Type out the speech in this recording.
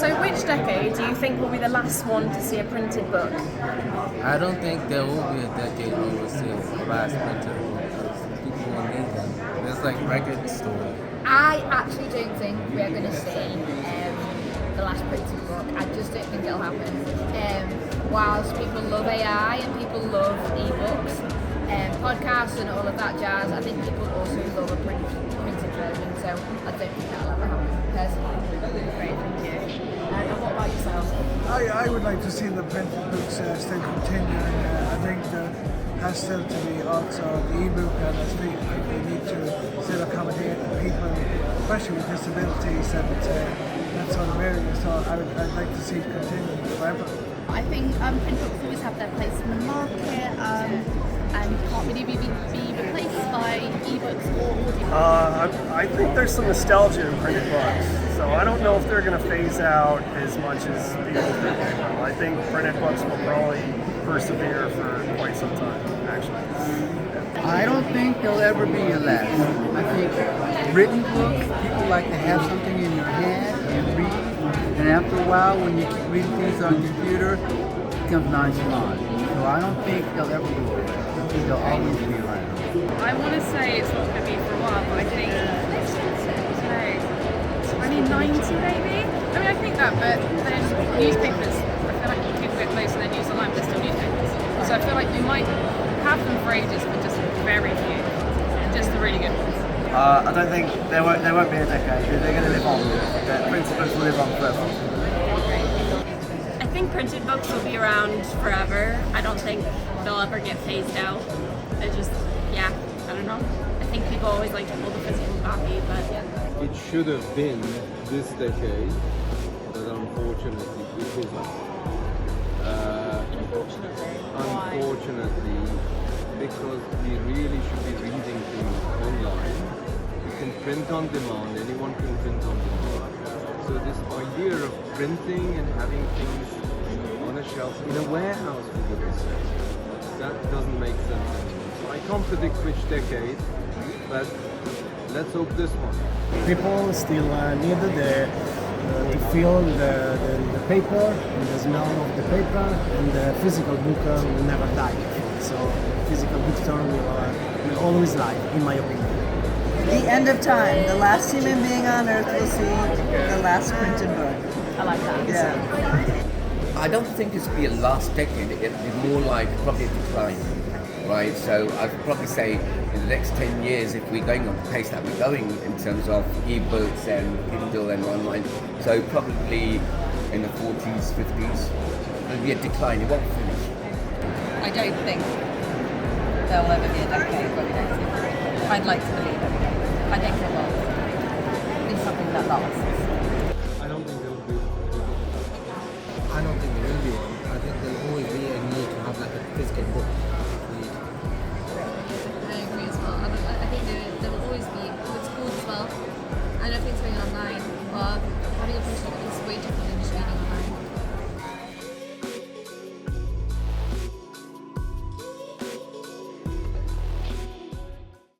So which decade do you think will be the last one to see a printed book? I don't think there will be a decade where we'll see a last printed book because people will need them. It's like record store. I actually don't think we're going to see the last printed book. I just don't think it'll happen. Whilst people love AI and people love ebooks, podcasts and all of that jazz, I think people also love a printed version. So I don't think that'll ever happen. Personally, great, thank you. And what about yourself? I would like to see the printed books still continuing. I think there has still to be also the ebook, and I think we need to still accommodate people, especially with disabilities and that sort of area. So I'd like to see it continue forever. I think print books always have their place in the market and can't really be replaced by ebooks or audio. I think there's some nostalgia in printed books, so I don't know if they're going to phase out as much as the old printed will. I think printed books will probably persevere for quite some time, actually. I don't think there'll ever be a last. I think written books, people like to have something in your hand and read, and after a while, when you keep reading things on a computer, it becomes nonchalant. So I don't think they'll ever go away. I think they'll always be around. I want to say it's not going to be for a while, but I think, I don't know, 2090 maybe? I mean, I think that, but then newspapers, I feel like people get most of their news online, but they're still newspapers. So I feel like we might have them for ages, but just very few. Just the really good ones. I don't think there won't be a decade. They're going to live on. The printed books will live on forever. I think printed books will be around forever. I don't think they'll ever get phased out. They're just, I don't know. I think people always like to hold a physical copy, but it should have been this decade, but unfortunately it isn't. Unfortunately, because we really should be reading things online. You can print on demand, anyone can print on demand. So this idea of printing and having things on a shelf in a warehouse, for goodness sake, that doesn't make sense anymore. So I can't predict which decade, but let's hope this one. People still need to feel the paper and the smell of the paper, and the physical book will never die. So physical bookstore will always lie, in my opinion. The end of time, the last human being on earth will see the last printed book. I like that. Yeah. I don't think it's be a last decade, it'd be more like probably a decline, right? So I'd probably say in the next 10 years, if we're going on the pace that we're going in terms of ebooks and Kindle and online, so probably in the 40s, 50s, there'll be a decline, it won't finish. I don't think there'll ever be a decade where we don't see it. I'd like to believe it. I think it will. Be something that lasts.